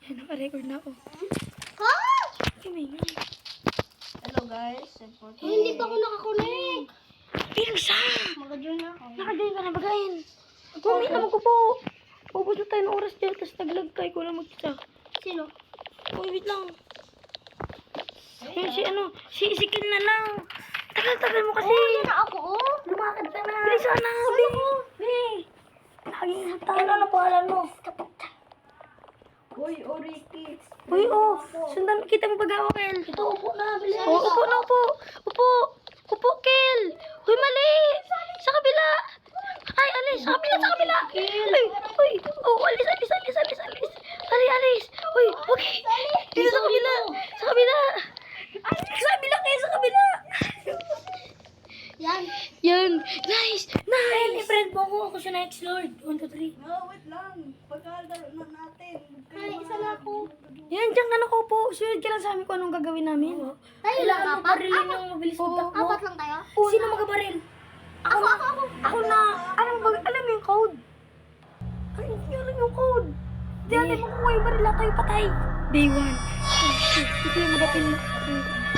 Yan, naka-record na ako. Ha? Hello guys. Hindi pa ako nakakonect. Pinsa! Mag-join ako. Naka-join ka na bagayin. Kumita mo ko po. Ubus na tayo ng oras dyan, tapos naglag ka. Ikaw lang mag-isa. Sino? Uy, wait lang. Yun, si Ezekiel na lang. Tagal-tagal mo kasi. Oo, na ako, oh. Lumakad ka na. Bilisan na, Bi. Bi. Nakagingat tayo. Ano pangalan mo? Uy, Oriki. Uy, sundan kita mo pag-awa, Kel. Ito, upo na. Bilis. Upo na, upo. Upo, Kel. Uy, mali. Sa kabila. Ay, alis. Sa kabila. Uy. Alis. Alis. Uy, okay. Dito sa kabila. Sa kabila. Sa kabila. Yan. Nice. Ay, friend mo ako siya na ex-lord. 1, 2, 3. No, wait lang. Pagkalaro na natin. Ay, isa na ako. Yan, dyan ka na ko po. Sunod ka lang sa amin kung anong gagawin namin. Tayo lang, Kailangan mo apat? barilin yung mabilis magtakbo. Apat lang tayo? Sino magabaril? Ako. Ako na. Alam mo yung code? Ay, hindi alam yung code. Di natin makuha yung baril. Tayo patay. Day 1. Oh, shit. Ito yung magapil na.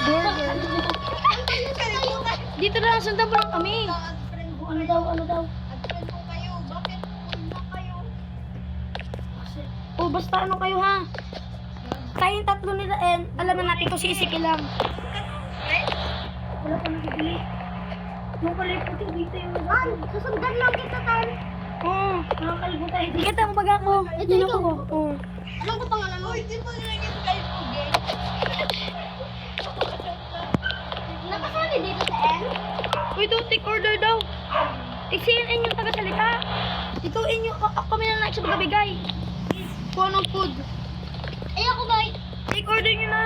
Burger. Dito na lang, sundan mo lang kami. Ano daw? Ad-friend ko kayo. Bakit full na kayo? O, basta ano kayo ha. Tayong tatlo nila and alam na natin kung si Ezekiel lang. Wala pa nagigili. Yung pala yung puti dito yung Susundan lang kita, Tan. Oo. Nakakalimutan. Hindi kita mo baga ko. Ito, ikaw. Oo. Anong ko pangalan mo? Uy, di ba nilagyan kayo po, gang? Nakasali dito sa N? Uy, don't take order daw. CNN yung tagasalita. Ikaw inyo, kami na lang sa magabigay. Kung anong food. Ay, ako ba? Take order nyo na.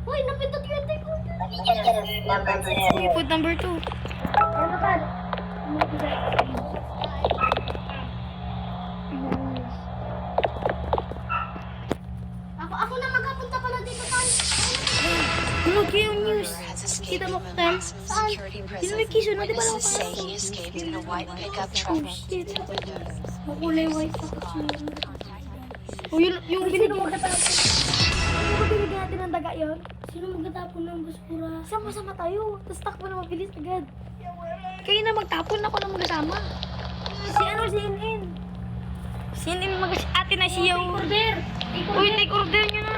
Uy, napindot yung take order. Sige, food number 2. Ano ka? Ako na maghapunta pala dito, Tan. Ano kayo news? Kita mo ko tayo? Security Sino may kiso na? Di ba lang Witnesses say he escaped in a white pickup truck. Oh, shit. Makulay white ako. O, yung binigyan natin. Yung binigyan natin ng daga yun? Sino magtatapon ng basura? Sama-sama tayo. Tapos takbo na mabilis agad. Kayo na magtapon, ako na magkasama. Si In. Si In ate na siya. Order! Uy, take order nyo na.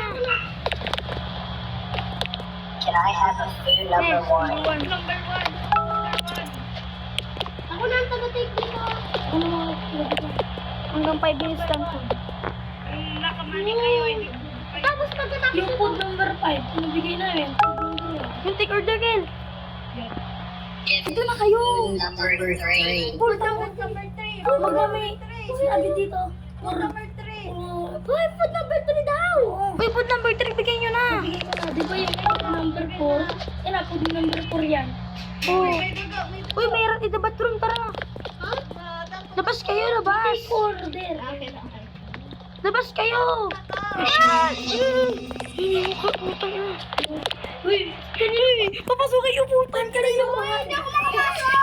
Can I have a food number one? Number 1. Ako na ang taga-take dito. Ano mga hanggang 5 minutes lang po. Tapos pagkatapos Yung food number 5, pinibigay namin. Yung take order, Kel. Ito na kayo. Number three. Food number 3. Oh, magmamay. Sinabi dito. Food number 3. Uy, food number 3 daw. Uy, food number 3, bigay nyo na. bigay ko na. Di ba yung number 4? Yan ako yung number 4 yan. Oh. May duga, may duga. Uy, mayroon ito bathroom, tara. Ha? Labas kayo, labas. Take order. Labas kayo. Utang na. Uy, papasok kayo po. Tan kanino pangalan? Hindi ako makapasok!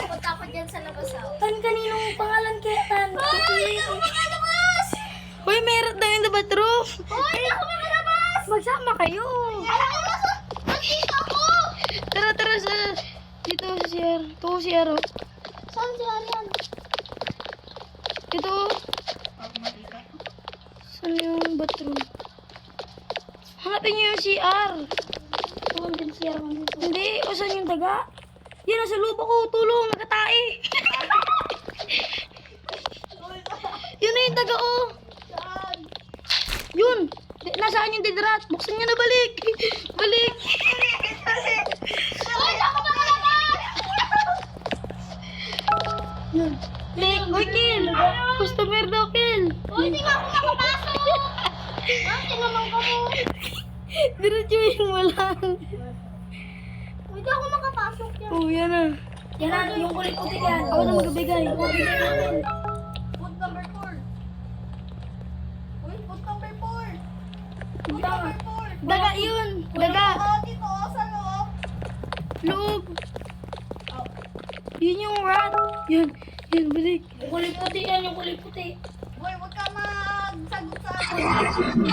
Punta ako dyan sa labas ako. Tan kaninong pangalan kaya, Tan? Ay, ako makalabas! Uy, meron daw yung bathroom. Ay, hindi ako makalabas! Magsama kayo. Ay, ako nasa... Nandito ako! Tara sa... Dito sa CR. Ito ko CR, oh. Saan si Arian? Ito. Saan yung bathroom? Hanapin niyo yung CR. Saan din si Arian? Hindi, o saan yung daga? Yan, nasa loob ako. Tulong, nagkatae. Yun na yung daga, oh. Saan? Yun. Nasaan yung didrat? Buksan niya na balik. Balik. Ay, hindi ako makalabas! Yun. Click. Uy, Kill. Customer daw, Kill. Uy, hindi nga ako makapasok! Ate naman ka mo. Diretsuhin mo lang. Uy, hindi ako makapasok yan. Oh, yan na. Yan na, yung kulit puti yan. Ako na magbigay. Bigay natin. Food number 4. Uy, food number 4. Food Daga. number 4. Daga yun. Daga. Oo, dito, sa loob. Loob. Yun yung rat. Yun. Yun, balik. Yung kulit puti yan, yung kulit puti. Uy, huwag ka mag sagot sa akin. Sagutin.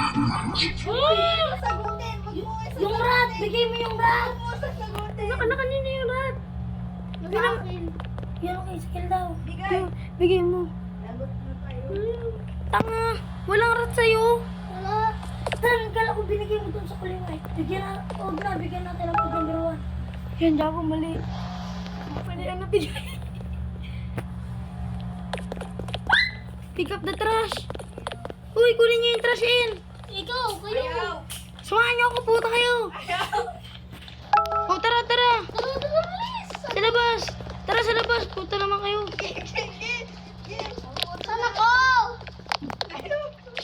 Wag mo isasagutin. Yung rat! Bigay mo yung rat! Wag mo sasagutin. Kanina yung rat! Sa akin. Yan okay, skill daw. Bigay. Bigay mo. Sagot na tayo. Tanga! Walang rat sa'yo! Wala! Tan, kala ko binigay mo dun sa kulingay. Bigyan natin ang food number 1. Yan, Jago, mali. Pwede yan na bigay. Pick up the trash! Uy, kunin niyo yung trash in! Ikaw, Ayaw. Sumahan niyo ako, puta kayo! Ayaw. O, tara! Sa labas! Tara sa labas! Puta naman kayo! Saan ako?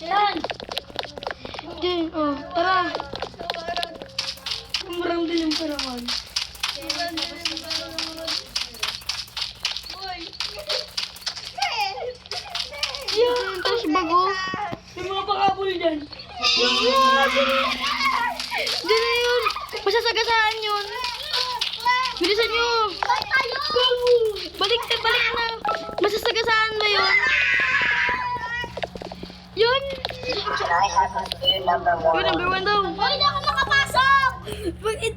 Yan! Diyan, oh, tara! Marang din yung parawan. Yan, tapos bago. Yung mga pakabul dyan. Diyan na yun! Masasagasaan yun! Bilisan nyo! Balik na! Masasagasaan ba yun? Yun! Can I have a food number Yun, number 1? 1 daw. Hoy, hindi ako nakapasok!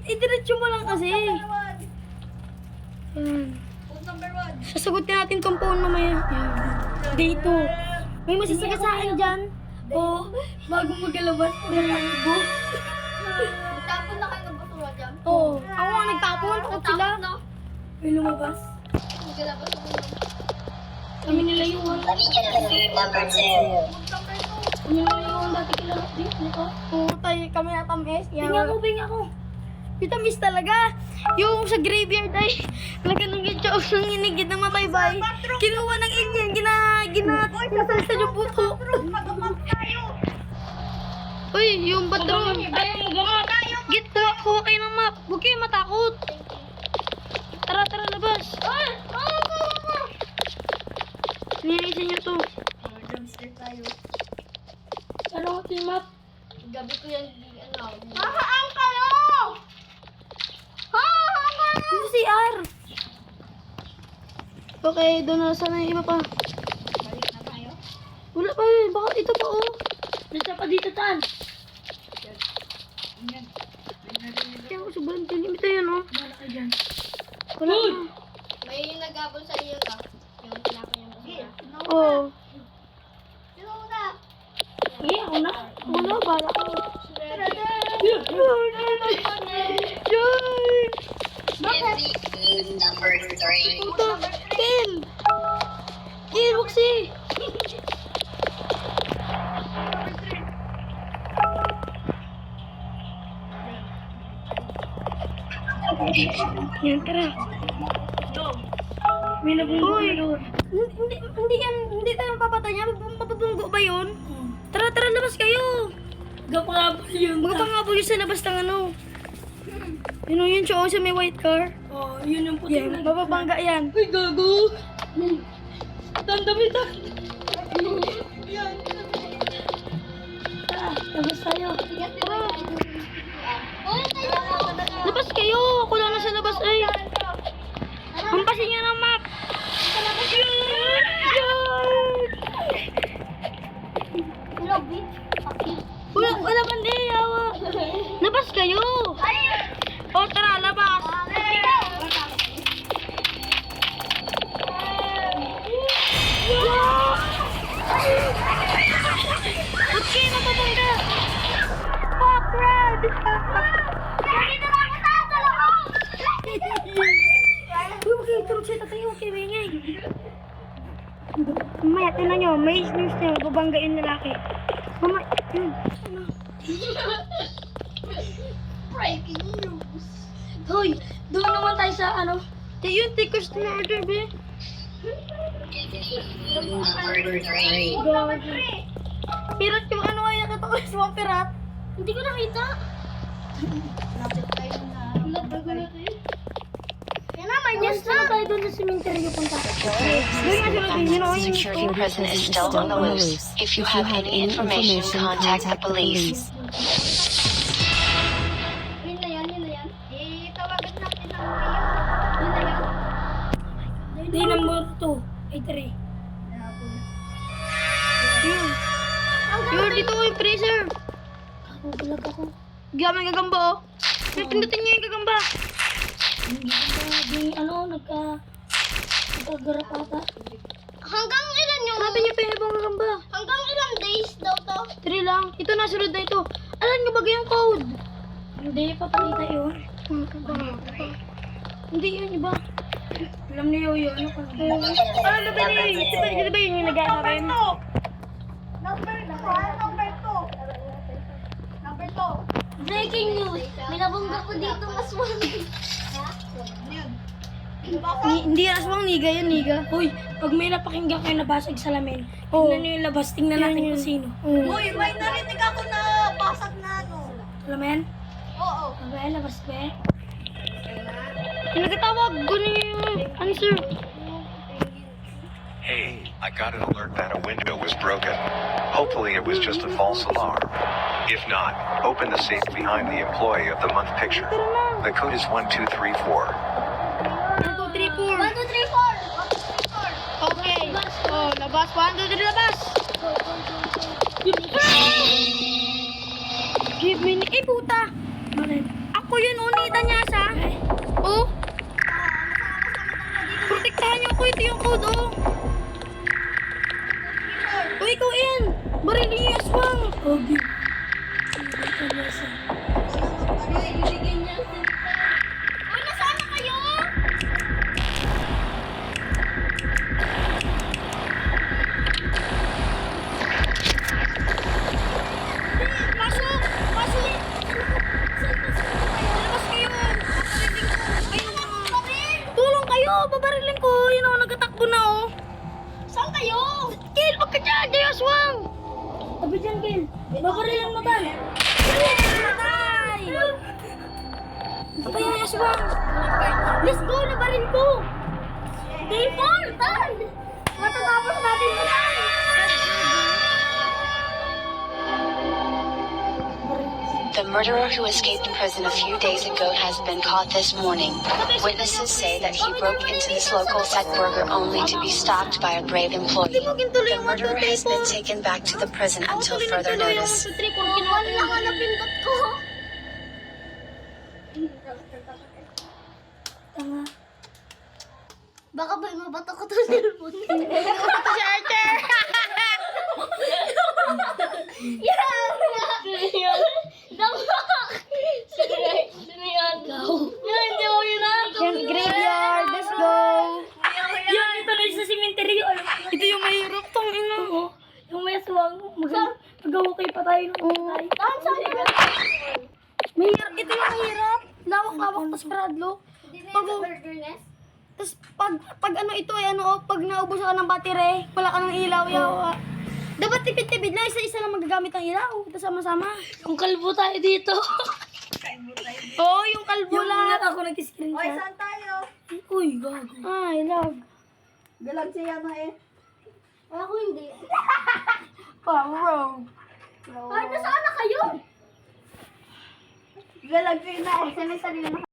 Idiretso mo lang kasi. Food number 1. Sasagutin natin tong phone mamaya. Day 2. May masasagasaan dyan. O, bago magalabas. Go. Tapon na kayo ng basura dyan. Oo. Ako nga nagtapon. Takot sila. May lumabas. Magalabas mo naman. Kami nila yung Let me get the food number 2. Food number 2. Kami nila yung dati kilala. Oo, tayo kami natamis. Binga ako. Vitamis talaga. Yung sa graveyard ay talaga nung yung chow ng inigid na matay-bay. Kinuha ng alien. Ginasalsa yung puto. Pag-umap tayo. Uy, yung bathroom. Git, kuha kayo ng map. Huwag kayo matakot. Tara, labas. Nilisin nyo to. Dumpster tayo. Ano ko yung map? Gabi ko yan, Hahaan kayo! Hahaan kayo! Yung CR. Okay, doon na sana yung iba pa. Balik na tayo. Wala pa yun. Baka ito pa oh. Nasa pa dito, Tan. Kaya ko sobrang tilim. Ito yun oh. Wala ka dyan. Wala na. May nagabol sa iyo ka. Yung tinapon yung basura. Oo. Sino una? Sige, ako na. Ako na, bala ko. Give me food number 3. Ito, kill! Kill, Roxy! Yan, tara. May nabunggo doon. Hindi tayo papatay niya. Mapabunggo ba yun? Tara, labas kayo. Magpangabol yun. Magpangabol yun sa labas ng ano. Yun o, yun siya sa may white car. Oh, yun yung puti. Yan, mapapangga yan. Uy, gago. Tandami. Tara, labas tayo. Tara. Labas kayo. Ako lang nasa labas ay. Hampasin niya ng map. Wala pandi. Labas kayo. O, tara, labas. Ba't kayo napapangga? Fuck, Brad! Dito na ako sa loob! Uy, okay, turog siya tayo. Okay, maingay. Mamaya, tinan nyo. May news nyo. Babangga yung lalaki. Mamaya, yun. Breaking news! Hoy, doon naman tayo sa ano. Yun, tickers na order, be. Give me food number 3. Food number 3! Pirat yung ano ay nakita ko sa mga pirat. Hindi ko nakita. Lapit tayo na. Yan na, may yes na. Tayo doon sa cemetery punta. Security prison is still on the loose. If you have any information, contact the police. Yun na yan. Tawagan natin ang mayor. Yun na yan. Day number 2. Ay, 3. Yun. Yun. Dito yung freezer. Bulag ako. Gamay gagamba oh. Pindutin niyo yung gagamba. Nagkagarap ata. Hanggang ilan yung... Hanapin niyo pa yung ibang gagamba. Hanggang ilang days daw to? 3 lang. Ito nasunod na ito. Alam niyo ba yung code? Hindi, papakita yun. Hindi yun iba. Alam niyo yun. Ano ba yun? Di ba yun yung nag-aasabi? Number 2. Breaking news. May nabungga ko dito aswang. Hindi yan aswang, niga yun, niga. Uy, pag may napakinggan kayo nabasag sa lamin, Oo. tingnan nyo yung labas, tingnan natin Yan, kung sino. Uy, may narinig ako na basag na ano. Alam mo yan? Oo. Abe, labas be. Yung nagtatawag, gunin niyo yung answer. Hey, I got an alert that a window was broken. Hopefully it was just a false alarm. If not, open the safe behind the employee of the month picture. The code is 1234. 1, 2, 3, 4. 1, 2, 3, 4. Okay. Oh, labas. 1, 2, 3, labas. Give me... Eh, puta. Bakit? Ako yun, unita niya sa. Oh. Protektahan niyo ako. Ito yung code, oh. Oh, ikaw in. Barilin niyo yung aswang. Obi. Uy, nasaan na kayo? Pasok! Pasok! Labas kayo! Tulong kayo! Babarilin ko! Yun ako, nagkatakbo na oh! Saan kayo? Kill! Huwag ka dyan! Diyos aswang! Tabi dyan, Gil. Babarilan mo tayo. Patay! Patay yung aswang! Let's go! Nabaril ko! Day 4, tan! Matatapos natin ito, tan! The murderer who escaped prison a few days ago has been caught this morning. Witnesses say that he broke into this local Fat Burger only to be stopped by a brave employee. The murderer has been taken back to the prison until further notice. Wala ka na pindot ko. Tanga. Baka ba mabato ko to cellphone? Charger! Yan! Damak! Sige, sino yan? Yan, hindi mo yun ako. Yan, graveyard! Let's go! Yan, ito na yung sa cemetery. Ito yung mahirap tong ino. Oo. Yung may aswang. Mag-awakay pa tayo ng patay. Tan, saan ka? Mahirap. Ito yung mahirap. Lawak-lawak tas Bradlo. Hindi na yung burger nest? Tapos pag ano ito ay ano, pag naubos ka ng battery, wala ka ng ilaw, yawa. Dapat tipid-tipid lang, isa-isa lang magagamit ng ilaw. Tapos sama-sama. Yung kalbo tayo dito. Oo, yung kalbo Yung lang. lahat ako nag-screenshot. Saan tayo? Uy, gago. Ay, love. Galag siya na eh. Ako hindi. Wow. Ay, nasaan na kayo? Galag siya na eh. Sa may sarili